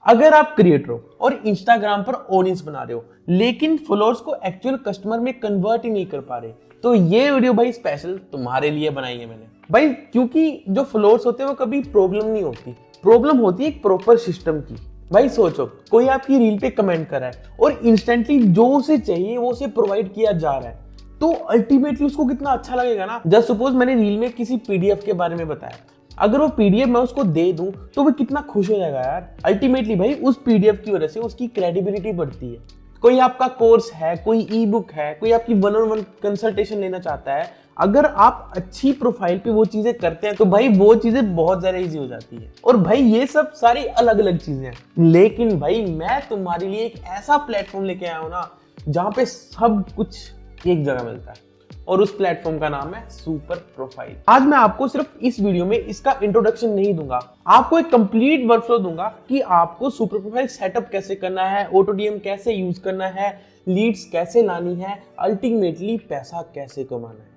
अगर आप क्रिएटर हो और इंस्टाग्राम पर ऑडियंस बना रहे हो लेकिन फॉलोअर्स को एक्चुअल कस्टमर में कन्वर्ट ही नहीं कर पा रहे, तो ये वीडियो भाई स्पेशल तुम्हारे लिए बनाई है मैंने भाई, क्योंकि जो फॉलोअर्स होते हैं वो कभी प्रॉब्लम नहीं होती, प्रॉब्लम होती है एक प्रॉपर सिस्टम की। भाई सोचो, कोई आपकी रील पे कमेंट कर रहा है और इंस्टेंटली जो उसे चाहिए वो उसे प्रोवाइड किया जा रहा है, तो अल्टीमेटली उसको कितना अच्छा लगेगा ना। जस्ट सपोज मैंने रील में किसी पीडीएफ के बारे में बताया, अगर वो पीडीएफ मैं उसको दे दूं तो वो कितना खुश हो जाएगा यार। अल्टीमेटली भाई उस पीडीएफ की वजह से उसकी क्रेडिबिलिटी बढ़ती है। कोई आपका कोर्स है, कोई ई बुक है, कोई आपकी 1-on-1 कंसल्टेशन लेना चाहता है, अगर आप अच्छी प्रोफाइल पे वो चीजें करते हैं तो भाई वो चीजें बहुत ज्यादा इजी हो जाती है। और भाई ये सब सारी अलग अलग चीजें हैं, लेकिन भाई मैं तुम्हारे लिए एक ऐसा प्लेटफॉर्म लेके आया हूं ना जहां पे सब कुछ एक जगह मिलता है, और उस प्लेटफॉर्म का नाम है सुपर प्रोफाइल। आज मैं आपको सिर्फ इस वीडियो में इसका इंट्रोडक्शन नहीं दूंगा, आपको एक कंप्लीट वर्कफ्लो दूंगा कि आपको सुपर प्रोफाइल सेटअप कैसे करना है, ऑटोडीएम कैसे यूज करना है, लीड्स कैसे लानी है, अल्टीमेटली पैसा कैसे कमाना है।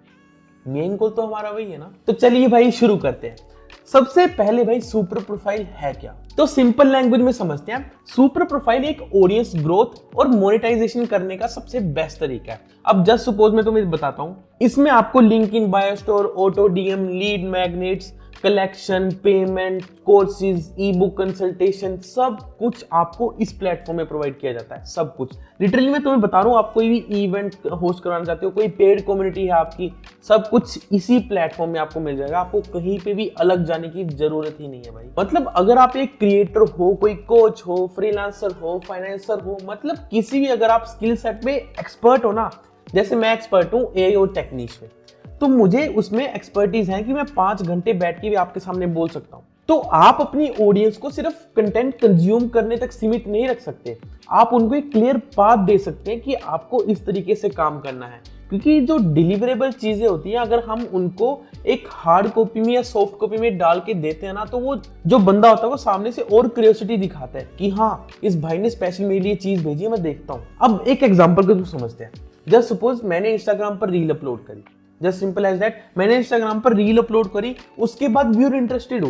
मेन गोल तो हमारा वही है ना। तो चलिए भाई शुरू करते हैं। सबसे पहले भाई सुपर प्रोफाइल है क्या, तो सिंपल लैंग्वेज में समझते हैं। सुपर प्रोफाइल एक ऑडियंस ग्रोथ और मोनेटाइजेशन करने का सबसे बेस्ट तरीका है। अब जस्ट सपोज मैं तुम्हें बताता हूं, इसमें आपको link in bio store, auto DM, lead magnets, collection, payment, courses, E book consultation, सब कुछ आपको इस प्लेटफॉर्म में प्रोवाइड किया जाता है। सब कुछ लिटरली मैं तुम्हें बता रहा हूँ, आप कोई भी इवेंट होस्ट कराना चाहते हो, कोई पेड कम्युनिटी है आपकी, सब कुछ इसी प्लेटफॉर्म में आपको मिल जाएगा। आपको कहीं पे भी अलग जाने की जरूरत ही नहीं है भाई। मतलब अगर आप एक क्रिएटर हो, कोई कोच हो, फ्रीलांसर हो, फाइनेंसर हो, मतलब किसी भी अगर आप स्किल सेट में एक्सपर्ट हो ना, जैसे मैं एक्सपर्ट हूँ एआई और टेक्निक्स में, तो मुझे उसमें एक्सपर्टीज है कि मैं 5 घंटे बैठ के भी आपके सामने बोल सकता हूं। तो आप अपनी ऑडियंस को सिर्फ कंटेंट कंज्यूम करने तक सीमित नहीं रख सकते, आप उनको एक क्लियर पाथ दे सकते हैं कि आपको इस तरीके से काम करना है। क्योंकि जो डिलीवरेबल चीजें होती हैं, अगर हम उनको एक हार्ड कॉपी में या सॉफ्ट कॉपी में डाल के देते हैं ना, तो वो जो बंदा होता है वो सामने से और क्यूरियोसिटी दिखाता है कि हाँ इस भाई ने स्पेशल मेरे लिए चीज भेजी है, मैं देखता हूँ। अब एक एग्जाम्पल को समझते हैं। जस्ट सपोज मैंने इंस्टाग्राम पर रील अपलोड करी, जस्ट सिंपल एज दैट, मैंने इंस्टाग्राम पर रील अपलोड करी, उसके बाद व्यूअर इंटरेस्टेड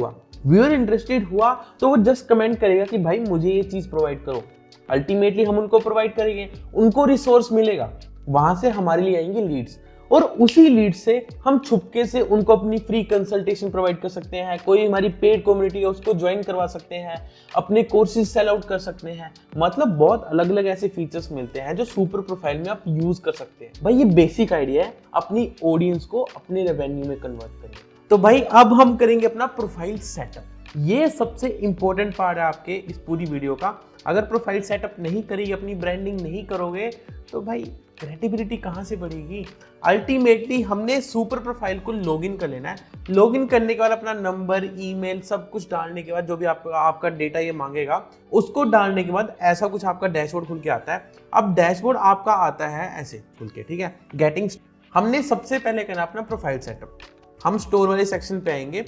हुआ तो वो जस्ट कमेंट करेगा कि भाई मुझे ये चीज प्रोवाइड करो। अल्टीमेटली हम उनको प्रोवाइड करेंगे, उनको रिसोर्स मिलेगा, वहां से हमारे लिए आएंगे लीड्स, और उसी लीड से हम छुपके से उनको अपनी फ्री कंसल्टेशन प्रोवाइड कर सकते हैं। कोई हमारी पेड कम्युनिटी है उसको ज्वाइन करवा सकते हैं, अपने कोर्सेज सेल आउट कर सकते हैं। मतलब बहुत अलग अलग ऐसे फीचर्स मिलते हैं जो सुपर प्रोफाइल में आप यूज कर सकते हैं। भाई ये बेसिक आइडिया है अपनी ऑडियंस को अपने रेवेन्यू में कन्वर्ट करने। तो भाई अब हम करेंगे अपना प्रोफाइल सेटअप। ये सबसे इंपॉर्टेंट पार्ट है आपके इस पूरी वीडियो का। अगर प्रोफाइल सेटअप नहीं करेगी, अपनी ब्रांडिंग नहीं करोगे, तो भाई क्रेडिबिलिटी कहाँ से बढ़ेगी। अल्टीमेटली हमने सुपर प्रोफाइल को लॉगिन कर लेना है। लॉगिन करने के बाद अपना नंबर, ईमेल, सब कुछ डालने के बाद जो भी आपका डेटा ये मांगेगा, उसको डालने के बाद ऐसा कुछ आपका डैशबोर्ड खुल के आता है। अब डैशबोर्ड आपका आता है ऐसे खुल के, ठीक है। गेटिंग, हमने सबसे पहले करना अपना प्रोफाइल सेटअप। हम स्टोर वाले सेक्शन पे आएंगे।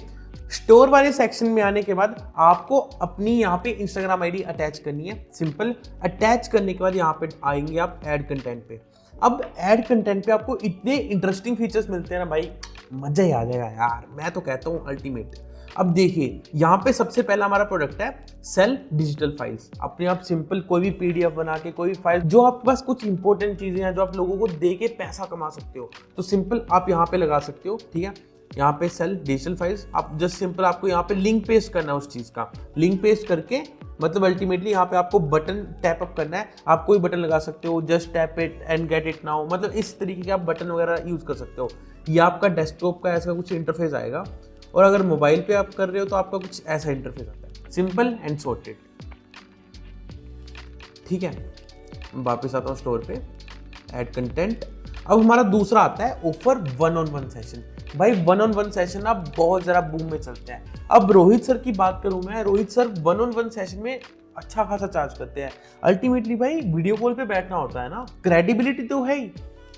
स्टोर वाले सेक्शन में आने के बाद आपको अपनी यहाँ पे इंस्टाग्राम आईडी अटैच करनी है। सिंपल, अटैच करने के बाद यहाँ पे आएंगे आप ऐड कंटेंट पे। अब ऐड कंटेंट पे आपको इतने इंटरेस्टिंग फीचर्स मिलते हैं ना भाई, मजा ही आ जाएगा यार, मैं तो कहता हूँ अल्टीमेट। अब देखिए यहाँ पे सबसे पहला हमारा प्रोडक्ट है सेल डिजिटल फाइल्स। अपने आप सिंपल कोई भी पीडीएफ बना के, कोई भी फाइल जो आपके पास कुछ इंपॉर्टेंट चीजें हैं जो आप लोगों को दे के पैसा कमा सकते हो, तो सिंपल आप यहाँ पे लगा सकते हो, ठीक है। यहाँ पे सेल डिजिटल फाइल्स, आप जस्ट सिंपल आपको यहाँ पे लिंक पेस्ट करना है उस चीज का। लिंक पेस्ट करके मतलब अल्टीमेटली यहाँ पे आपको बटन टैप अप करना है। आप कोई बटन लगा सकते हो, just tap it and get it now, मतलब इस तरीके के आप बटन वगैरह यूज कर सकते हो। ये आपका डेस्कटॉप का ऐसा कुछ इंटरफेस आएगा, और अगर मोबाइल पे आप कर रहे हो तो आपका कुछ ऐसा इंटरफेस आता है, सिंपल एंड सॉर्टेड, ठीक है। वापस आता हूँ स्टोर पे, ऐड कंटेंट। अब हमारा दूसरा आता है ऑफर 1-on-1 सेशन। भाई 1-on-1 सेशन अब बहुत जरा बूम में चलते हैं। अब रोहित सर की बात करूं मैं, रोहित सर 1-on-1 सेशन में अच्छा खासा चार्ज करते हैं। अल्टीमेटली भाई वीडियो कॉल पे बैठना होता है ना, क्रेडिबिलिटी तो है ही,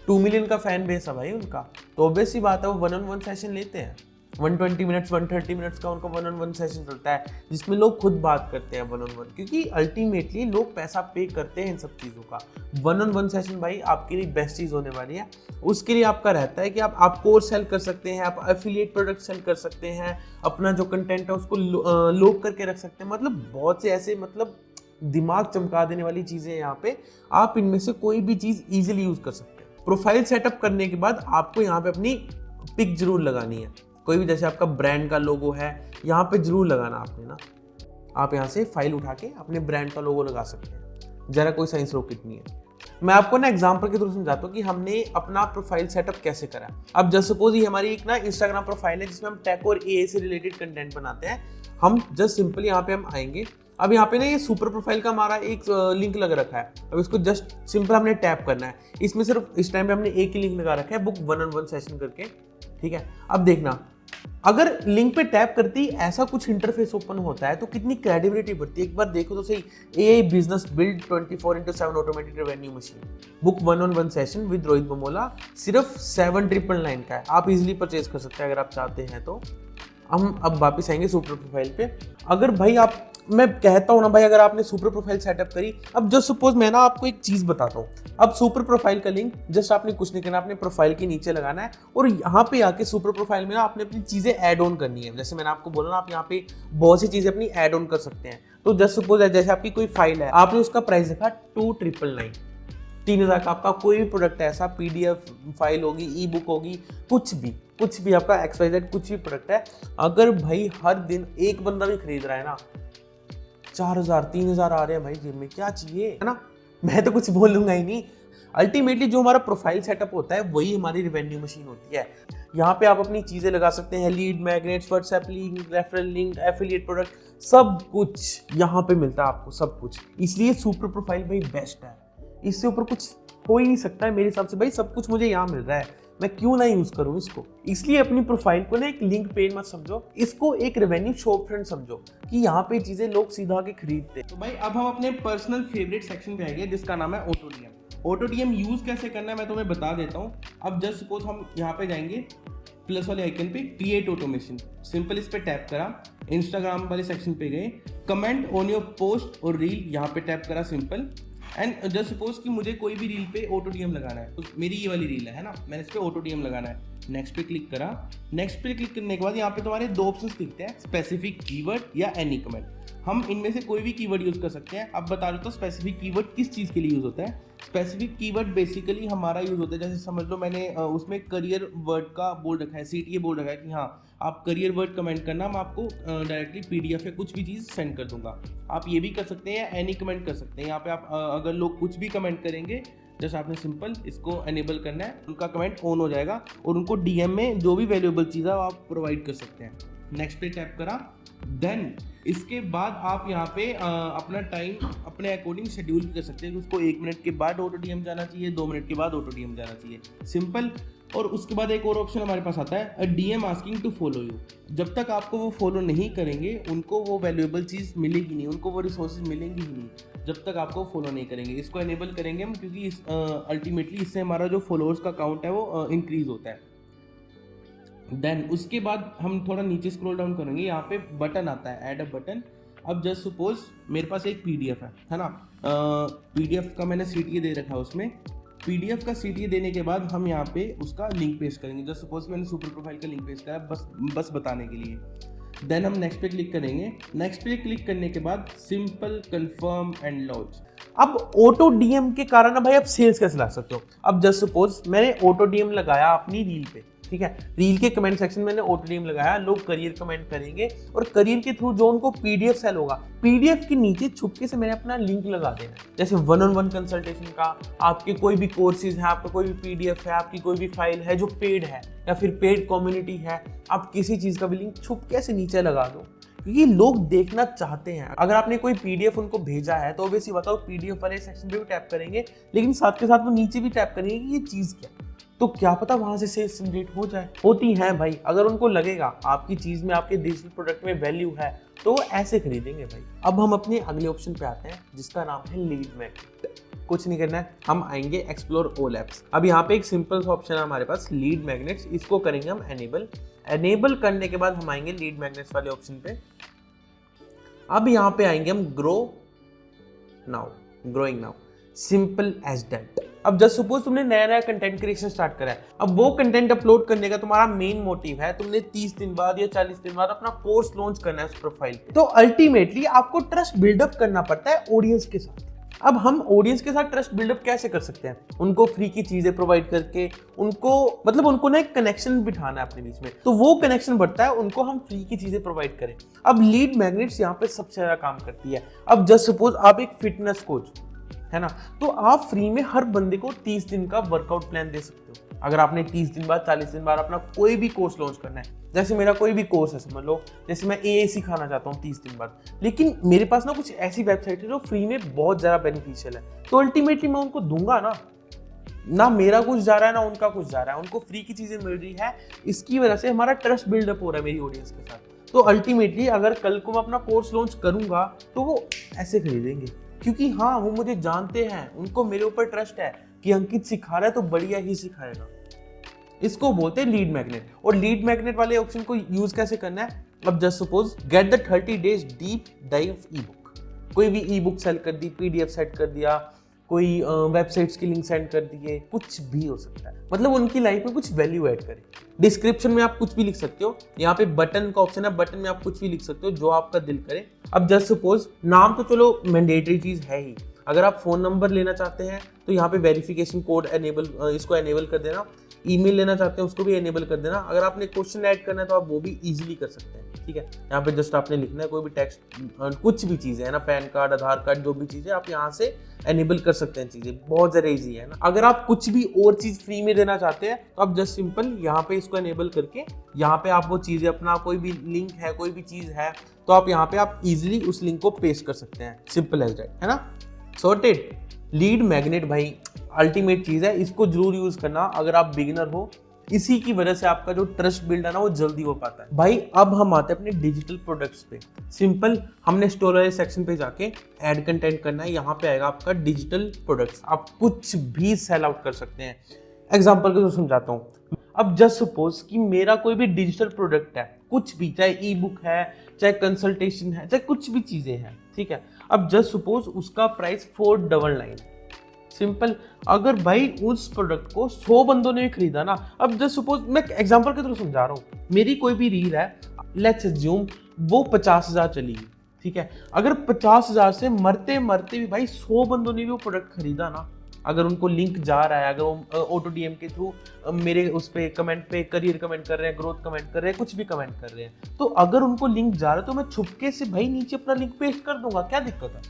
2 मिलियन का फैन बेस है भाई उनका, तो ऑब्वियस सी बात है वो 1-on-1 सेशन लेते हैं। 120 मिनट्स 130 मिनट्स का उनका 1-on-1 सेशन चलता है, जिसमें लोग खुद बात करते हैं 1-on-1, क्योंकि अल्टीमेटली लोग पैसा पे करते हैं इन सब चीज़ों का। 1-on-1 सेशन भाई आपके लिए बेस्ट चीज़ होने वाली है। उसके लिए आपका रहता है कि आप कोर्स सेल कर सकते हैं, आप एफिलिएट प्रोडक्ट सेल कर सकते हैं, अपना जो कंटेंट है उसको लोग करके रख सकते हैं। मतलब बहुत से ऐसे मतलब दिमाग चमका देने वाली चीजें हैं यहाँ पे। आप इनमें से कोई भी चीज इजीली यूज कर सकते हैं। प्रोफाइल सेटअप करने के बाद आपको यहाँ पे अपनी पिक जरूर लगानी है। कोई भी, जैसे आपका ब्रांड का लोगो है, यहाँ पे जरूर लगाना आपने ना। आप यहाँ से फाइल उठा के अपने ब्रांड का लोगो लगा सकते हैं, जरा कोई साइंस रॉकेट नहीं है। मैं आपको ना एग्जांपल के थ्रू समझाता हूँ कि हमने अपना प्रोफाइल सेटअप कैसे करा। अब जस्ट सपोज ये हमारी एक ना इंस्टाग्राम प्रोफाइल है जिसमें हम टेक और एआई से रिलेटेड कंटेंट बनाते हैं। हम जस्ट सिंपल यहाँ पे हम आएंगे। अब यहाँ पे ना ये सुपर प्रोफाइल का हमारा एक लिंक लग रखा है। अब इसको जस्ट सिंपल हमने टैप करना है। इसमें सिर्फ इस टाइम पे हमने एक ही लिंक लगा रखा है, बुक 1-on-1 सेशन करके, ठीक है। अब देखना, अगर लिंक पे टैप करती ऐसा कुछ इंटरफेस ओपन होता है तो कितनी क्रेडिबिलिटी बढ़ती है। एक बार देखो तो सही, AI business build 24/7 automated revenue machine, book 1-on-1 session with Rohit Bamola, सिर्फ 7,999 का है। आप इजीली परचेज कर सकते हैं अगर आप चाहते हैं तो। हम अब वापस आएंगे सुपर प्रोफाइल पे। अगर भाई आप, मैं कहता हूँ ना भाई, अगर आपने सुपर प्रोफाइल सेटअप करी, अब जस्ट सपोज मैं ना आपको एक चीज बताता हूँ। अब सुपर प्रोफाइल का लिंक जस्ट आपने कुछ नहीं करना, अपने प्रोफाइल के नीचे लगाना है और यहाँ पे आके सुपर प्रोफाइल में ना आपने अपनी चीजें ऐड ऑन करनी है। जैसे मैंने आपको बोला ना, आप यहाँ पे बहुत सी चीजें अपनी ऐड ऑन कर सकते हैं। तो जस्ट सपोज जैसे आपकी कोई फाइल है, आपने उसका प्राइस रखा 2,999, 3,000 का आपका कोई भी प्रोडक्ट है ऐसा, पीडीएफ फाइल होगी, ई बुक होगी, कुछ भी आपका XYZ कुछ भी प्रोडक्ट है। अगर भाई हर दिन एक बंदा भी खरीद रहा है ना, 4,000 3,000 आ रहे हैं भाई जेब में, क्या चाहिए, है ना। मैं तो कुछ बोलूंगा ही नहीं। अल्टीमेटली जो हमारा प्रोफाइल सेटअप होता है वही हमारी रेवेन्यू मशीन होती है। यहाँ पे आप अपनी चीजें लगा सकते हैं, lead magnets, WhatsApp link, referral link, affiliate product, सब कुछ यहाँ पे मिलता है आपको, सब कुछ। इसलिए सुपर प्रोफाइल भाई बेस्ट है, इससे ऊपर कुछ हो ही नहीं सकता है मेरे हिसाब से। भाई सब कुछ मुझे यहाँ मिल रहा है, मैं क्यों ना यूज करूँ इसको। इसलिए अपनी प्रोफाइल को ना एक लिंक पेज मत समझो, इसको एक रेवेन्यू शॉप फ्रंट समझो कि यहाँ पे चीजें लोग सीधा आके खरीदते। तो भाई अब हम अपने पर्सनल फेवरेट सेक्शन पे आएंगे जिसका नाम है ऑटोडीएम। ऑटोडीएम यूज कैसे करना है मैं तुम्हें बता देता हूँ। अब जस्ट सपोज हम यहाँ पे जाएंगे प्लस वाले आइकन पे, क्रिएट ऑटोमेशन, सिंपल इस पे टैप करा, इंस्टाग्राम वाले सेक्शन पे गए, कमेंट ऑन योर पोस्ट और रील, यहाँ पे टैप करा सिंपल। एंड जस्ट सपोज कि मुझे कोई भी रील पे ऑटोडीएम लगाना है, तो मेरी ये वाली रील है ना, मैंने इस पे ऑटोडीएम लगाना है। नेक्स्ट पे क्लिक करा। नेक्स्ट पे क्लिक करने के बाद यहाँ पे तुम्हारे दो ऑप्शंस दिखते हैं, स्पेसिफिक कीवर्ड या एनी कमेंट। हम इनमें से कोई भी कीवर्ड यूज कर सकते हैं। अब बता रहा तो स्पेसिफिक कीवर्ड किस चीज़ के लिए यूज होता है। स्पेसिफिक कीवर्ड बेसिकली हमारा यूज होता है, जैसे समझ लो मैंने उसमें करियर वर्ड का बोल रखा है, CTA बोल रखा है कि हाँ आप करियर वर्ड कमेंट करना, मैं आपको डायरेक्टली PDF या कुछ भी चीज़ सेंड कर दूंगा। आप ये भी कर सकते हैं, एनी कमेंट कर सकते हैं। यहाँ पे आप अगर लोग कुछ भी कमेंट करेंगे, जस्ट आपने सिंपल इसको एनेबल करना है, उनका कमेंट ऑन हो जाएगा और उनको DM में जो भी वैल्यूएबल चीज़ है आप प्रोवाइड कर सकते हैं। नेक्स्ट पे टैप करा। देन इसके बाद आप यहाँ पे अपना टाइम अपने अकॉर्डिंग शेड्यूल कर सकते हैं कि उसको 1 मिनट के बाद ऑटोडीएम जाना चाहिए, 2 मिनट के बाद ऑटोडीएम जाना चाहिए, सिंपल। और उसके बाद एक और ऑप्शन हमारे पास आता है, DM asking to follow you. जब तक आपको वो फॉलो नहीं करेंगे उनको वो वैल्यूएबल चीज़ मिलेगी नहीं, उनको वो रिसोर्सेज मिलेंगी ही नहीं जब तक आपको फॉलो नहीं करेंगे। इसको एनेबल करेंगे हम, क्योंकि अल्टीमेटली इससे हमारा जो फॉलोअर्स का काउंट है वो इंक्रीज होता है। देन उसके बाद हम थोड़ा नीचे स्क्रॉल डाउन करेंगे, यहाँ पे बटन आता है, ऐड अ बटन। अब जस्ट सपोज मेरे पास एक PDF है ना, PDF का मैंने CTA दे रखा है। उसमें PDF का CTA देने के बाद हम यहाँ पे उसका लिंक पेस्ट करेंगे। जस्ट सपोज मैंने सुपर प्रोफाइल का लिंक पेस्ट करा बस बताने के लिए। देन हम नेक्स्ट पे क्लिक करेंगे। नेक्स्ट पे क्लिक करने के बाद सिंपल कंफर्म एंड लॉन्च। अब ऑटोडीएम के कारण ना भाई आप सेल्स कैसे ला सकते हो। अब जस्ट सपोज मैंने ऑटोडीएम लगाया अपनी रील पे, ठीक है, रील के कमेंट सेक्शन में मैंने ऑटोडीएम लगाया, लोग करियर कमेंट करेंगे और करियर के थ्रू जो उनको PDF सेल होगा, PDF के नीचे छुपके से मैंने अपना लिंक लगा देना है। जैसे 1-on-1 कंसल्टेशन का, आपके कोई भी कोर्सेज है, आपका कोई भी PDF है, आपकी कोई भी फाइल है जो पेड है या फिर पेड कम्युनिटी है, आप किसी चीज का भी लिंक छुपके से नीचे लगा दो, क्योंकि लोग देखना चाहते हैं। अगर आपने कोई PDF उनको भेजा है तो ऑब्वियसली बताओ PDF वाले सेक्शन पे भी टैप करेंगे, लेकिन साथ के साथ वो नीचे भी टैप करेंगे कि ये चीज क्या, तो क्या पता वहां से सेल्स जनरेट हो जाए। होती है भाई, अगर उनको लगेगा आपकी चीज में, आपके डिजिटल प्रोडक्ट में वैल्यू है तो वो ऐसे खरीदेंगे भाई। अब हम अपने अगले ऑप्शन पे आते हैं जिसका नाम है लीड मैग्नेट। कुछ नहीं करना है, हम आएंगे एक्सप्लोर ऑल एप्स। अब यहाँ पे एक सिंपल सा ऑप्शन है हमारे पास, लीड मैग्नेट्स। इसको करेंगे हम एनेबल करने के बाद हम आएंगे लीड मैग्नेट्स वाले ऑप्शन पे। अब यहाँ पे आएंगे हम growing now, simple as that. अब जस्ट सपोज तुमने नया नया कंटेंट क्रिएशन स्टार्ट करा है, अब वो कंटेंट अपलोड करने का तुम्हारा मेन मोटिव है, तुमने 30 दिन बाद या 40 दिन बाद अपना कोर्स लॉन्च करना है उस प्रोफाइल पे, तो अल्टीमेटली आपको ट्रस्ट बिल्डअप करना पड़ता है ऑडियंस के साथ। अब हम ऑडियंस के साथ ट्रस्ट बिल्डअप कैसे कर सकते हैं? उनको फ्री की चीजें प्रोवाइड करके, उनको ना एक कनेक्शन बिठाना है अपने बीच में, तो वो कनेक्शन बढ़ता है, उनको हम फ्री की चीजें प्रोवाइड करें। अब लीड मैग्नेट्स यहाँ पे सबसे ज्यादा काम करती है। अब जस्ट सपोज आप एक फिटनेस कोच है ना, तो आप फ्री में हर बंदे को 30 दिन का वर्कआउट प्लान दे सकते हो। अगर आपने 30 दिन बाद 40 दिन बाद अपना कोई भी कोर्स लॉन्च करना है, जैसे मेरा कोई भी कोर्स है, समझ लो जैसे मैं एआई सिखाना चाहता हूँ 30 दिन बाद, लेकिन मेरे पास ना कुछ ऐसी वेबसाइट है जो फ्री में बहुत ज़्यादा बेनिफिशियल है, तो अल्टीमेटली मैं उनको दूंगा ना मेरा कुछ जा रहा है ना उनका कुछ जा रहा है, उनको फ्री की चीज़ें मिल रही है, इसकी वजह से हमारा ट्रस्ट बिल्डअप हो रहा है मेरी ऑडियंस के साथ। तो अल्टीमेटली अगर कल को मैं अपना कोर्स लॉन्च करूंगा तो वो ऐसे खरीदेंगे, क्योंकि हाँ वो मुझे जानते हैं, उनको मेरे ऊपर ट्रस्ट है कि अंकित सिखा रहा है तो बढ़िया ही सिखाएगा। इसको बोलते हैं लीड मैग्नेट। और लीड मैग्नेट वाले ऑप्शन को यूज कैसे करना है? अब just suppose get the 30 days deep dive E book, कोई भी ई बुक सेल कर दी, पीडीएफ सेट कर दिया, कोई वेबसाइट्स की लिंक सेंड कर दिए, कुछ भी हो सकता है, मतलब उनकी लाइफ में कुछ वैल्यू ऐड करे। डिस्क्रिप्शन में आप कुछ भी लिख सकते हो, यहाँ पे बटन का ऑप्शन है, बटन में आप कुछ भी लिख सकते हो जो आपका दिल करे। अब जस्ट सपोज नाम तो चलो मैंडेटरी चीज है ही, अगर आप फोन नंबर लेना चाहते हैं तो यहाँ पे वेरिफिकेशन कोड इसको एनेबल कर देना, ईमेल लेना चाहते हैं उसको भी एनेबल कर देना, अगर आपने क्वेश्चन ऐड करना है तो आप वो भी इजीली कर सकते हैं। ठीक है, यहाँ पे जस्ट आपने लिखना है कोई भी टेक्स्ट, कुछ भी चीजें है ना, पैन कार्ड, आधार कार्ड, जो भी चीजें आप यहाँ से एनेबल कर सकते हैं, चीजें बहुत ज्यादा इजी है ना। अगर आप कुछ भी और चीज फ्री में देना चाहते हैं तो आप जस्ट सिंपल यहाँ पे इसको एनेबल करके, यहाँ पे आप वो चीजें अपना कोई भी लिंक है, कोई भी चीज है, तो आप यहाँ पे आप इजिली उस लिंक को पेस्ट कर सकते हैं, सिंपल एज दैट, है ना, सॉर्टेड। लीड मैग्नेट भाई अल्टीमेट चीज है, इसको जरूर यूज करना अगर आप बिगिनर हो, इसी की वजह से आपका जो ट्रस्ट बिल्ड है ना वो जल्दी हो पाता है। भाई अब हम आते हैं अपने डिजिटल प्रोडक्ट्स पे। सिंपल, हमने स्टोर वाले सेक्शन पे जाके ऐड कंटेंट करना है, यहाँ पे आएगा आपका डिजिटल प्रोडक्ट्स, आप कुछ भी सेल आउट कर सकते हैं। एग्जाम्पल के तो समझाता हूँ। अब जस्ट सपोज कि मेरा कोई भी डिजिटल प्रोडक्ट है, कुछ भी, चाहे ई बुक है, चाहे कंसल्टेशन है, चाहे कुछ भी चीजें हैं, ठीक है। अब जस्ट सपोज उसका प्राइस 499, सिंपल। अगर भाई उस प्रोडक्ट को 100 बंदों ने भी खरीदा ना, अब जस्ट सपोज मैं एग्जांपल के थ्रू समझा रहा हूँ, मेरी कोई भी रील है, लेट्स अज्यूम वो 50,000 चली, ठीक है। अगर 50,000 से मरते मरते भी भाई 100 बंदों ने भी वो प्रोडक्ट खरीदा ना, अगर उनको लिंक जा रहा है, अगर वो ऑटो डीएम के थ्रू मेरे उस पे कमेंट पे करियर कमेंट कर रहे हैं, ग्रोथ कमेंट कर रहे हैं, कुछ भी कमेंट कर रहे हैं, तो अगर उनको लिंक जा रहा है तो मैं छुपके से भाई नीचे अपना लिंक पेस्ट कर दूंगा, क्या दिक्कत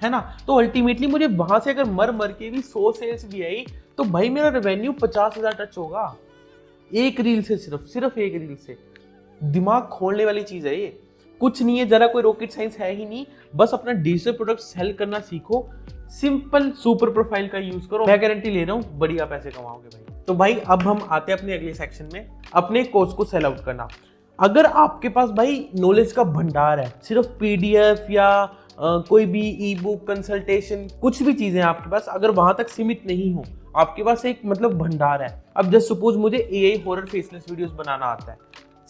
है ना। तो अल्टीमेटली मुझे वहां से अगर मर के भी 100 सेल्स भी आई तो भाई मेरा रेवेन्यू 50,000 टच होगा, एक रील से, सिर्फ एक रील से। दिमाग खोलने वाली चीज है ये, कुछ नहीं है, जरा कोई रॉकेट साइंस है ही नहीं, बस अपना डिजिटल प्रोडक्ट सेल करना सीखो, सिंपल सुपर प्रोफाइल का यूज करो, मैं गारंटी ले रहा हूँ बढ़िया पैसे कमाओगे भाई। तो भाई अब हम आते हैं अपने अगले सेक्शन में, अपने कोर्स को सेल आउट करना। अगर आपके पास भाई नॉलेज का भंडार है, सिर्फ पीडीएफ या कोई भी ई बुक, कंसल्टेशन, कुछ भी चीजें आपके पास, अगर वहां तक सीमित नहीं हो, आपके पास एक मतलब भंडार है। अब जस्ट सपोज मुझे एआई हॉरर फेसलेस वीडियोस बनाना आता है,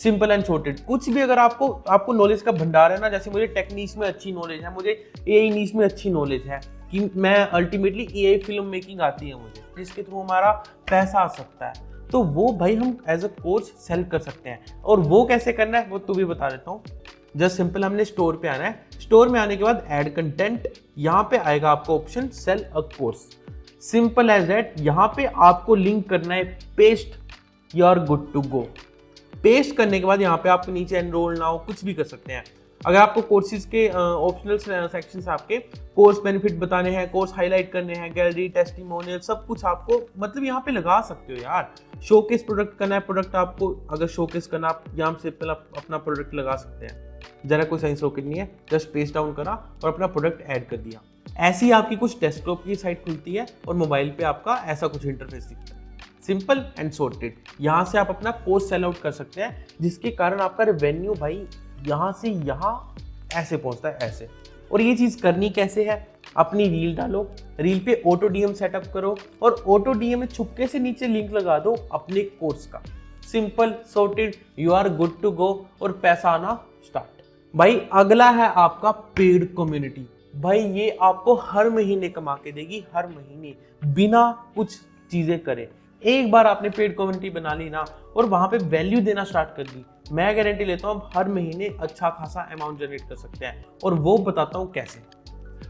सिंपल एंड सॉर्टेड, कुछ भी अगर आपको नॉलेज का भंडार है ना, जैसे मुझे टेक्निक्स में अच्छी नॉलेज है, मुझे एआई नीश में अच्छी नॉलेज है, कि मैं अल्टीमेटली एआई फिल्म मेकिंग आती है मुझे, जिसके थ्रू हमारा पैसा आ सकता है, तो वो भाई हम एज अ कोर्स सेल कर सकते हैं। और वो कैसे करना है वो तो भी बता देता हूँ। जस्ट सिंपल हमने स्टोर पे आना है, स्टोर में आने के बाद ऐड कंटेंट, यहाँ पे आएगा आपको option sell a course, simple as that. यहाँ पे आपको लिंक करना है paste, you are good to go. Paste करने के बाद यहाँ पे आपके नीचे एनरोल नाउ कुछ भी कर सकते हैं। अगर आपको कोर्सेज के ऑप्शनल सेक्शन से आपके कोर्स बेनिफिट बताने हैं, कोर्स हाईलाइट करने हैं, गैलरी, टेस्टिमोनियल, सब कुछ आपको मतलब यहाँ पे लगा सकते हो यार। शोकेस प्रोडक्ट करना है, प्रोडक्ट आपको अगर शोकेस करना, आप यहाँ से पहले अपना प्रोडक्ट लगा सकते हैं, जरा कोई साइंस रॉकेट नहीं है, जस्ट पेस्ट डाउन करा और अपना प्रोडक्ट ऐड कर दिया। ऐसी आपकी कुछ डेस्कटॉप की साइट खुलती है और मोबाइल पे आपका ऐसा कुछ इंटरफेस दिखता है, सिंपल एंड सॉर्टेड। यहाँ से आप अपना कोर्स सेल आउट कर सकते हैं, जिसके कारण आपका रेवेन्यू भाई यहाँ से यहाँ ऐसे पहुंचता है, ऐसे। और ये चीज करनी कैसे है? अपनी रील डालो, रील पे ऑटो डीएम सेटअप करो और ऑटो डीएम में छुपके से नीचे लिंक लगा दो अपने कोर्स का, simple sorted, you are good to go और पैसा आना स्टार्ट। भाई अगला है आपका पेड कम्युनिटी। भाई ये आपको हर महीने कमा के देगी, हर महीने, बिना कुछ चीजें करे। एक बार आपने पेड कम्युनिटी बना ली ना और वहां पे वैल्यू देना स्टार्ट कर दी, मैं गारंटी लेता हूँ हर महीने अच्छा खासा अमाउंट जनरेट कर सकते हैं। और वो बताता हूँ कैसे।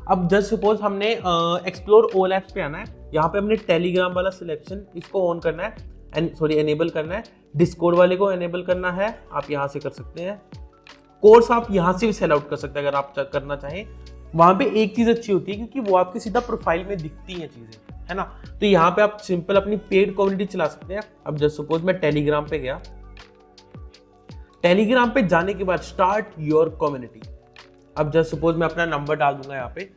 अब जस्ट सपोज हमने एक्सप्लोर ऑल एप्स पे आना है, यहाँ पे हमने टेलीग्राम वाला सिलेक्शन इसको ऑन करना है, एनेबल करना है। डिस्कॉर्ड वाले को एनेबल करना है, आप यहाँ से कर सकते हैं। कोर्स आप यहाँ से भी सेल आउट कर सकते हैं अगर आप करना चाहें। वहां पे एक चीज अच्छी होती है क्योंकि वो आपके सीधा प्रोफाइल में दिखती हैं चीजें, है ना। तो यहाँ पे आप सिंपल अपनी पेड कम्युनिटी चला सकते हैं। अब जस्ट सपोज मैं टेलीग्राम पे गया, टेलीग्राम पे जाने के बाद स्टार्ट योर कम्युनिटी। अब जस्ट सपोज मैं अपना नंबर डाल दूंगा यहाँ पे,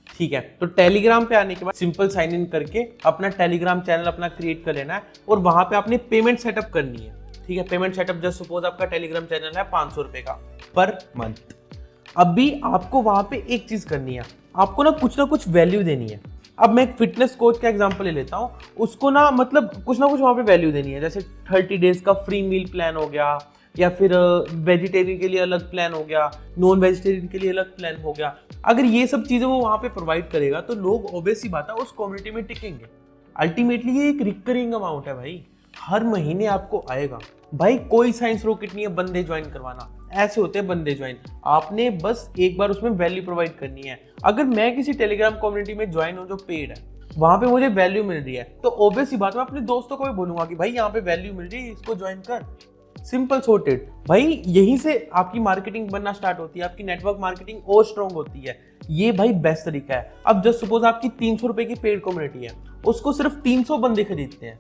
ठीक है। तो टेलीग्राम पे आने के बाद सिंपल साइन इन करके अपना टेलीग्राम चैनल अपना क्रिएट कर लेना है और वहां पे आपने पेमेंट सेटअप करनी है, ठीक है। पेमेंट सेटअप जस्ट सपोज आपका टेलीग्राम चैनल है 500 रुपए का पर मंथ। अभी आपको वहां पे एक चीज करनी है, आपको ना कुछ वैल्यू देनी है। अब मैं एक फिटनेस कोच का एग्जांपल ले लेता हूँ, उसको ना मतलब कुछ ना कुछ वहां पे वैल्यू देनी है। जैसे 30 डेज का फ्री मील प्लान हो गया, या फिर वेजिटेरियन के लिए अलग प्लान हो गया, नॉन वेजिटेरियन के लिए अलग प्लान हो गया। अगर ये सब चीजें वो वहां पे प्रोवाइड करेगा तो लोग ऑब्वियस सी बात है उस कम्युनिटी में टिकेंगे। अल्टीमेटली ये एक रिकरिंग अमाउंट है भाई, हर महीने आपको आएगा। भाई कोई साइंस रॉकेट नहीं है बंदे ज्वाइन करवाना, ऐसे होते हैं बंदे ज्वाइन। आपने बस एक बार उसमें वैल्यू प्रोवाइड करनी है। अगर मैं किसी टेलीग्राम कम्युनिटी में ज्वाइन हूँ जो पेड है, वहां पे मुझे वैल्यू मिल रही है, तो ऑब्वियस सी बात मैं अपने दोस्तों को भी बोलूंगा कि भाई यहाँ पे वैल्यू मिल रही है, इसको ज्वाइन कर। Simple sorted. भाई यहीं से आपकी मार्केटिंग बनना स्टार्ट होती है, आपकी नेटवर्क मार्केटिंग और स्ट्रॉन्ग होती है। ये भाई बेस्ट तरीका है। अब जस्ट सपोज आपकी 300 रुपए की पेड कम्युनिटी है, उसको सिर्फ 300 बंदे खरीदते हैं,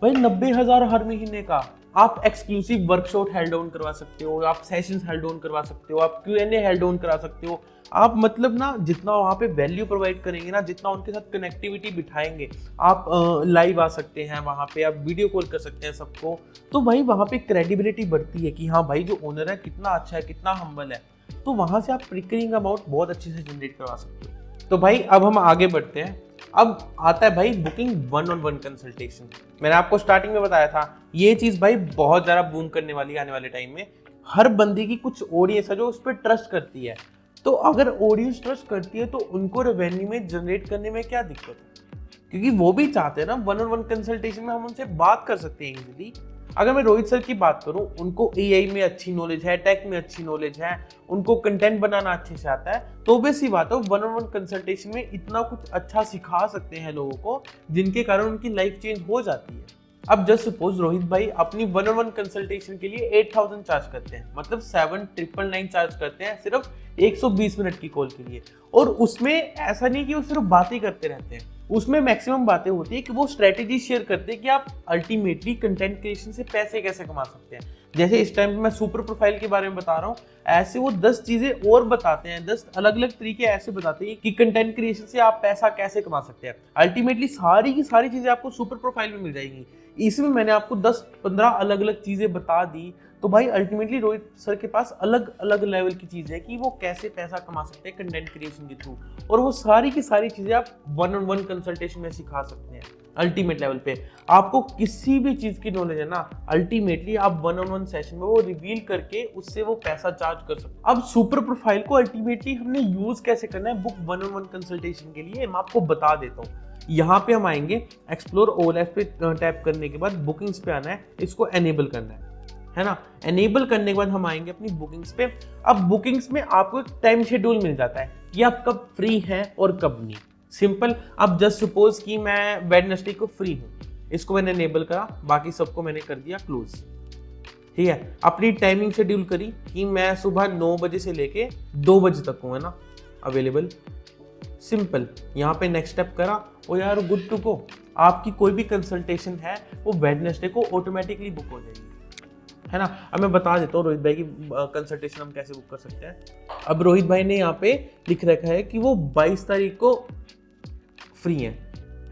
भाई 90,000 हर महीने का। आप एक्सक्लूसिव वर्कशॉप हेल्ड ऑन करवा सकते हो, आप सेशंस हेल्ड ऑन करवा सकते हो, आप Q&A हेल्ड ऑन करा सकते हो। आप मतलब ना जितना वहाँ पे वैल्यू प्रोवाइड करेंगे ना, जितना उनके साथ कनेक्टिविटी बिठाएंगे, आप लाइव आ सकते हैं वहाँ पे, आप वीडियो कॉल कर सकते हैं सबको। तो भाई वहाँ पे क्रेडिबिलिटी बढ़ती है कि हाँ भाई जो ओनर है कितना अच्छा है, कितना हम्बल है। तो वहाँ से आप रिकरिंग अमाउंट बहुत अच्छे से जनरेट करवा सकते हो। तो भाई अब हम आगे बढ़ते हैं। अब आता है भाई बुकिंग 1-on-1 कंसल्टेशन। मैंने आपको स्टार्टिंग में बताया था ये चीज भाई बहुत ज्यादा बूम करने वाली है आने वाले टाइम में। हर बंदे की कुछ ऑडियंस है जो उस पर ट्रस्ट करती है, तो अगर ऑडियंस ट्रस्ट करती है तो उनको रेवेन्यू में जनरेट करने में क्या दिक्कत है, क्योंकि वो भी चाहते हैं ना 1-on-1 कंसल्टेशन में हम उनसे बात कर सकते हैं इजीली। अगर मैं रोहित सर की बात करूं, उनको एआई में अच्छी नॉलेज है, टेक में अच्छी नॉलेज है, उनको कंटेंट बनाना अच्छे से आता है, तो बेसिक बात है 1-on-1 कंसल्टेशन में इतना कुछ अच्छा सिखा सकते हैं लोगों को जिनके कारण उनकी लाइफ चेंज हो जाती है। अब जस्ट सपोज रोहित भाई अपनी 1-on-1 कंसल्टेशन के लिए 8,000 चार्ज करते हैं, मतलब 7,999 चार्ज करते हैं सिर्फ 120 मिनट की कॉल के लिए। और उसमें ऐसा नहीं कि वो सिर्फ बातें करते रहते हैं, उसमें मैक्सिमम बातें होती है कि वो स्ट्रेटेजी शेयर करते हैं कि आप अल्टीमेटली कंटेंट क्रिएशन से पैसे कैसे कमा सकते हैं। जैसे इस टाइम पे मैं सुपर प्रोफाइल के बारे में बता रहा हूँ, ऐसे वो 10 चीजें और बताते हैं, 10 अलग अलग तरीके ऐसे बताते हैं कि कंटेंट क्रिएशन से आप पैसा कैसे कमा सकते हैं। अल्टीमेटली सारी की सारी चीजें आपको सुपर प्रोफाइल में मिल जाएंगी। इसमें मैंने आपको 10-15 अलग अलग चीजें बता दी। तो भाई अल्टीमेटली रोहित सर के पास अलग अलग लेवल की चीज है कि वो कैसे पैसा कमा सकते हैं कंटेंट क्रिएशन के थ्रू, और वो सारी की सारी चीजें आप 1-on-1 कंसल्टेशन में सिखा सकते हैं अल्टीमेट लेवल पे। आपको किसी भी चीज की नॉलेज है ना, अल्टीमेटली आप 1-on-1 सेशन में वो रिवील करके उससे वो पैसा चार्ज कर सकते हैं। अब सुपर प्रोफाइल को अल्टीमेटली हमने यूज कैसे करना है बुक 1-on-1 कंसल्टेशन के लिए, मैं आपको बता देता हूँ। यहाँ पे हम आएंगे, एक्सप्लोर ऑल ऐप पे टैप करने के बाद बुकिंग्स पे आना है, इसको एनेबल करना है ना। एनेबल करने के बाद हम आएंगे अपनी बुकिंग्स पे। अब बुकिंग्स में आपको एक टाइम शेड्यूल मिल जाता है कि आप कब फ्री हैं और कब नहीं। सिंपल। अब जस्ट सपोज कि मैं वेडनेसडे को फ्री हूँ, इसको मैंने एनेबल करा, बाकी सबको मैंने कर दिया क्लोज। ठीक है, अपनी टाइमिंग शेड्यूल करी कि मैं सुबह 9 बजे से लेके 2 बजे तक हूँ, है ना, अवेलेबल। सिंपल। यहाँ पे नेक्स्ट स्टेप करा और यार गुड टू गो। आपकी कोई भी कंसल्टेशन है वो वेडनेसडे को ऑटोमेटिकली बुक हो जाएगी, है ना। अब मैं बता देता हूँ रोहित भाई की कंसल्टेशन हम कैसे बुक कर सकते हैं। अब रोहित भाई ने यहाँ पे लिख रखा है कि वो 22 तारीख को फ्री है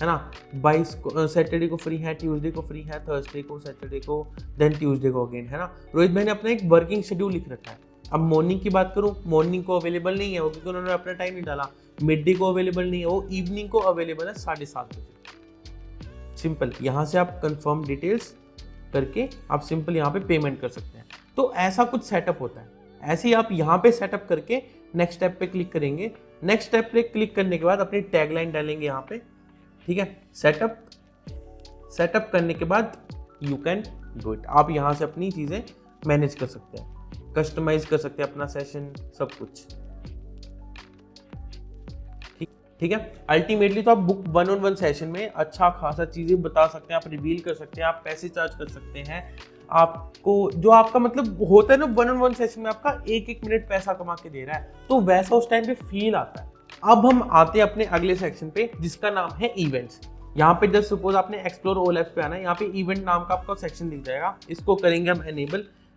ना। 22 को सैटरडे को फ्री है, ट्यूसडे को फ्री है, थर्सडे को, सैटरडे को, देन ट्यूसडे को अगेन, है ना। रोहित भाई ने अपना एक वर्किंग शेड्यूल लिख रखा है। अब मॉर्निंग की बात करूँ, मॉर्निंग को अवेलेबल नहीं है वो, क्योंकि उन्होंने अपना टाइम नहीं डाला। मिड डे को अवेलेबल नहीं है वो, इवनिंग को अवेलेबल है 7:30 बजे। सिंपल। यहाँ से आप कंफर्म डिटेल्स करके आप सिंपल यहाँ पे पेमेंट कर सकते हैं। तो ऐसा कुछ सेटअप होता है, ऐसे ही आप यहाँ पे सेटअप करके नेक्स्ट स्टेप पे क्लिक करेंगे। नेक्स्ट स्टेप पे क्लिक करने के बाद अपनी टैगलाइन डालेंगे यहाँ पे, ठीक है। सेटअप करने के बाद यू कैन डू इट। आप यहाँ से अपनी चीज़ें मैनेज कर सकते हैं, कस्टमाइज कर सकते हैं अपना सेशन, सब कुछ, ठीक है। अल्टीमेटली तो आप बुक 1-on-1 सेशन में अच्छा खासा चीज़ें बता सकते हैं, आप रिवील कर सकते हैं, आप पैसे चार्ज कर सकते हैं। आपको जो आपका मतलब होता है ना 1-on-1 सेशन में आपका 1-1 मिनट पैसा कमा के दे रहा है, तो वैसा उस टाइम पे फील आता है। अब हम आते हैं अपने अगले सेक्शन पे जिसका नाम है इवेंट्स। यहाँ पे जस्ट सपोज आपने एक्सप्लोर ऑल एप्स पे आना है, यहाँ पे इवेंट नाम का आपका सेक्शन दिख जाएगा, इसको करेंगे हम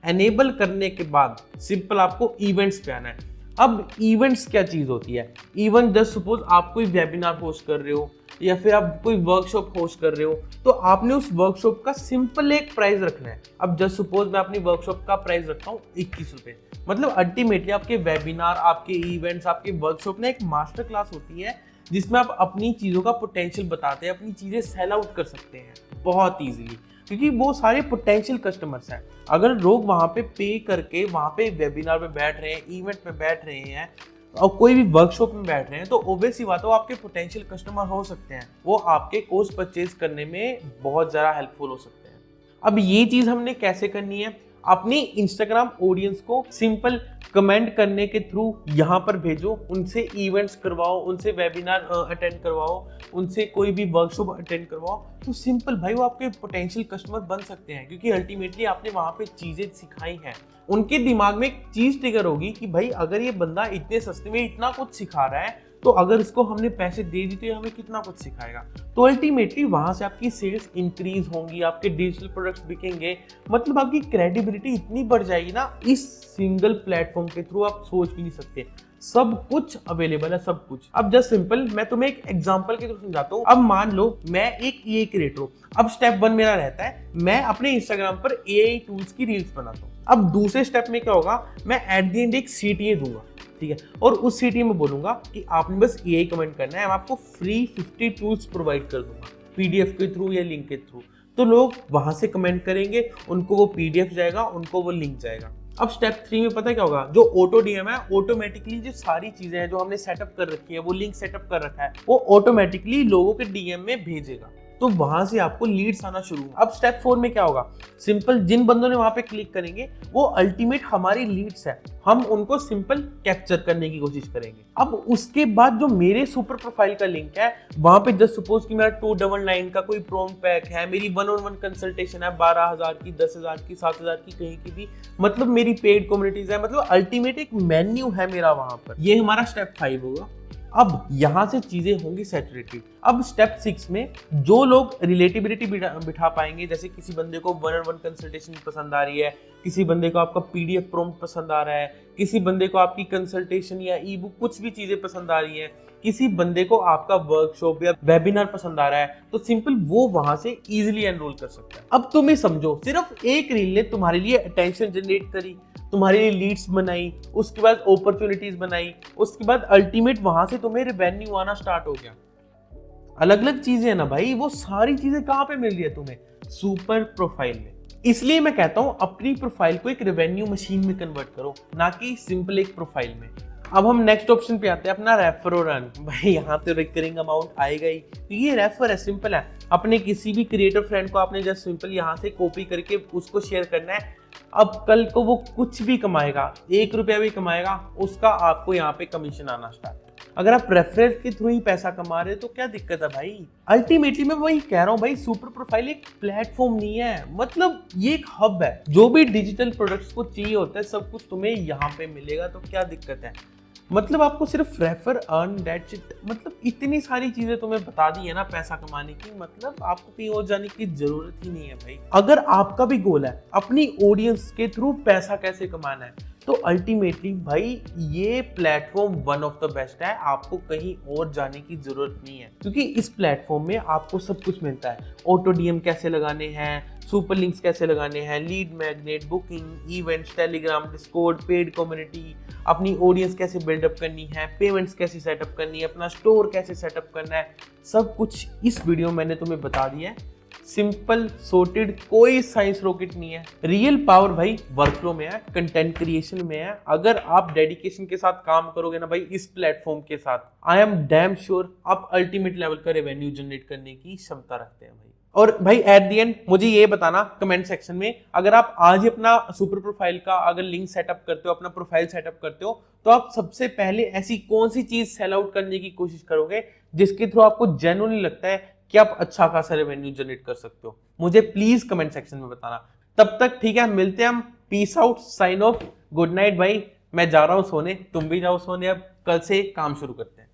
एनेबल करने के बाद सिंपल आपको इवेंट्स पे आना है। अब इवेंट्स क्या चीज होती है? इवेंट जस्ट सपोज आप कोई वेबिनार होस्ट कर रहे हो या फिर आप कोई वर्कशॉप होस्ट कर रहे हो, तो आपने उस वर्कशॉप का सिंपल एक प्राइस रखना है। अब जस्ट सपोज मैं अपनी वर्कशॉप का प्राइस रखता हूँ 21 रुपए। मतलब अल्टीमेटली आपके वेबिनार, आपके इवेंट्स, आपके वर्कशॉप में एक मास्टर क्लास होती है जिसमें आप अपनी चीजों का पोटेंशियल बताते हैं, अपनी चीजें सेल आउट कर सकते हैं बहुत ईजिली, क्योंकि वो सारे पोटेंशियल कस्टमर्स हैं। अगर लोग वहाँ पे करके वहाँ पे वेबिनार में बैठ रहे हैं, इवेंट में बैठ रहे हैं और कोई भी वर्कशॉप में बैठ रहे हैं, तो ऑब्वियसली बात है वो आपके पोटेंशियल कस्टमर हो सकते हैं, वो आपके कोर्स परचेज करने में बहुत ज़्यादा हेल्पफुल हो सकते हैं। अब ये चीज़ हमने कैसे करनी है? अपनी इंस्टाग्राम ऑडियंस को सिंपल कमेंट करने के थ्रू यहाँ पर भेजो, उनसे इवेंट्स करवाओ, उनसे वेबिनार अटेंड करवाओ, उनसे कोई भी वर्कशॉप अटेंड करवाओ, तो सिंपल भाई वो आपके पोटेंशियल कस्टमर बन सकते हैं, क्योंकि अल्टीमेटली आपने वहाँ पे चीज़ें सिखाई हैं। उनके दिमाग में एक चीज़ ट्रिगर होगी कि भाई अगर ये बंदा इतने सस्ते में इतना कुछ सिखा रहा है, तो अगर इसको हमने पैसे दे दी तो ये हमें कितना कुछ सिखाएगा। तो अल्टीमेटली वहां से आपकी सेल्स इंक्रीज होंगी, आपके डिजिटल प्रोडक्ट्स बिकेंगे, मतलब आपकी क्रेडिबिलिटी इतनी बढ़ जाएगी ना, इस सिंगल प्लेटफॉर्म के थ्रू आप सोच भी नहीं सकते। सब कुछ अवेलेबल है, सब कुछ। अब जस्ट सिंपल मैं तुम्हें एक एग्जांपल के थ्रू समझाता हूँ। अब मान लो मैं एक एआई क्रिएटर हूँ। अब स्टेप 1 मेरा रहता है मैं अपने इंस्टाग्राम पर एआई टूल्स की रील्स बनाता हूँ। अब दूसरे स्टेप में क्या होगा, मैं एट द एंड एक सीटीए दूंगा, ठीक है, और उस सीटीए में बोलूंगा कि आपने बस एआई कमेंट करना है, मैं आपको फ्री 50 टूल्स प्रोवाइड कर दूंगा पीडीएफ के थ्रू या लिंक के थ्रू। तो लोग वहां से कमेंट करेंगे, उनको वो पीडीएफ जाएगा, उनको वो लिंक जाएगा। अब स्टेप 3 में पता क्या होगा, जो ऑटो डीएम है ऑटोमेटिकली जो सारी चीजें हैं जो हमने सेटअप कर रखी है, वो लिंक सेटअप कर रखा है, वो ऑटोमेटिकली लोगों के डीएम में भेजेगा, तो वहां से आपको लीड्स आना शुरू होगा। अब स्टेप 4 में क्या होगा, सिंपल जिन बंदों ने वहां पे क्लिक करेंगे वो अल्टीमेट हमारी लीड्स है, हम उनको सिंपल कैप्चर करने की कोशिश करेंगे। अब उसके बाद जो मेरे सुपर प्रोफाइल का लिंक है, वहां पे जस्ट सपोज कि मेरा 299 का कोई प्रोम पैक है, मेरी 1-on-1 कंसल्टेशन है 12,000 की, 10,000 की, 7,000 की, कहीं की भी, मतलब मेरी पेड कम्युनिटीज है, मतलब अल्टीमेट एक मेन्यू है मेरा वहां पर। ये हमारा स्टेप 5 होगा। अब यहां से चीजें होंगी सैचुरेटेड। अब स्टेप 6 में जो लोग रिलेटिबिलिटी बिठा पाएंगे, जैसे किसी बंदे को 1-on-1 कंसल्टेशन पसंद आ रही है, किसी बंदे को आपका पीडीएफ प्रॉम्प्ट पसंद आ रहा है, किसी बंदे को आपकी कंसल्टेशन या ई बुक कुछ भी चीजें पसंद आ रही है, किसी बंदे को आपका वर्कशॉप या वेबिनार पसंद आ रहा है, तो सिंपल वो वहां से इजीली एनरोल कर सकता है। अब तुम्हें समझो, सिर्फ एक रील ने तुम्हारे लिए अटेंशन जनरेट करी, तुम्हारे लिए लीड्स बनाई, उसके बाद अपॉर्चुनिटीज बनाई, उसके बाद अल्टीमेट वहां से तुम्हें रेवेन्यू आना स्टार्ट हो गया। अलग अलग चीजें है ना भाई, वो सारी चीजें कहां पे मिल रही है तुम्हें? सुपर प्रोफाइल में। इसलिए मैं कहता हूं अपनी प्रोफाइल को एक रेवेन्यू मशीन में कन्वर्ट करो, ना कि सिंपल एक प्रोफाइल में। अब हम नेक्स्ट ऑप्शन पे आते हैं, अपना रेफर और अर्न। भाई यहाँ तो रिकरिंग अमाउंट आएगा ही, तो ये रेफर है, सिंपल है। अपने किसी भी क्रिएटर फ्रेंड को आपने जस्ट सिंपल यहाँ से कॉपी करके उसको शेयर करना है। अब कल को वो कुछ भी कमाएगा, 1 रुपया भी कमाएगा, उसका आपको यहाँ पे कमीशन आना स्टार्ट। अगर आप रेफरल के थ्रू ही पैसा कमा रहे हो तो क्या दिक्कत है भाई? अल्टीमेटली मैं वही कह रहा हूँ भाई, सुपर प्रोफाइल एक प्लेटफॉर्म नहीं है, मतलब ये एक हब है। जो भी डिजिटल प्रोडक्ट्स को चाहिए होता है सब कुछ तुम्हें यहाँ पे मिलेगा, तो क्या दिक्कत है? मतलब आपको सिर्फ रेफर अर्न दैट्स इट, मतलब इतनी सारी चीजें तुम्हें बता दी है ना पैसा कमाने की, मतलब आपको कहीं और जाने की जरूरत ही नहीं है भाई। अगर आपका भी गोल है अपनी ऑडियंस के थ्रू पैसा कैसे कमाना है, तो अल्टीमेटली भाई ये platform one of the best है, आपको कहीं और जाने की जरूरत नहीं है, क्योंकि इस प्लेटफॉर्म में आपको सब कुछ मिलता है। ऑटो डीएम कैसे लगाने हैं, सुपर लिंक्स कैसे लगाने हैं, lead magnet, booking, events, Telegram, Discord, paid community, अपनी ऑडियंस कैसे बिल्डअप करनी है, पेमेंट्स कैसे सेटअप करनी है, अपना स्टोर कैसे सेटअप करना है, सब कुछ इस वीडियो में मैंने तुम्हें बता दिया है। सिंपल सोर्टेड, कोई साइंस रॉकेट नहीं है। रियल पावर भाई वर्कफ्लो में है, कंटेंट क्रिएशन में है। अगर आप डेडिकेशन के साथ काम करोगे ना भाई इस प्लेटफॉर्म के साथ, आई एम डैम श्योर आप अल्टीमेट लेवल का रेवेन्यू जनरेट करने की क्षमता रखते हैं भाई। और भाई एट द एंड मुझे ये बताना कमेंट सेक्शन में, अगर आप आज ही अपना सुपर प्रोफाइल का अगर लिंक सेटअप करते हो, अपना प्रोफाइल सेटअप करते हो, तो आप सबसे पहले ऐसी कौन सी चीज सेल आउट करने की कोशिश करोगे जिसके थ्रू आपको जेन्युइनली लगता है कि आप अच्छा खासा रेवेन्यू जनरेट कर सकते हो। मुझे प्लीज कमेंट सेक्शन में बताना। तब तक ठीक है, मिलते हैं हम। Peace out, sign off, good night भाई। मैं जा रहा हूं सोने, तुम भी जाओ सोने, अब कल से काम शुरू करते हैं।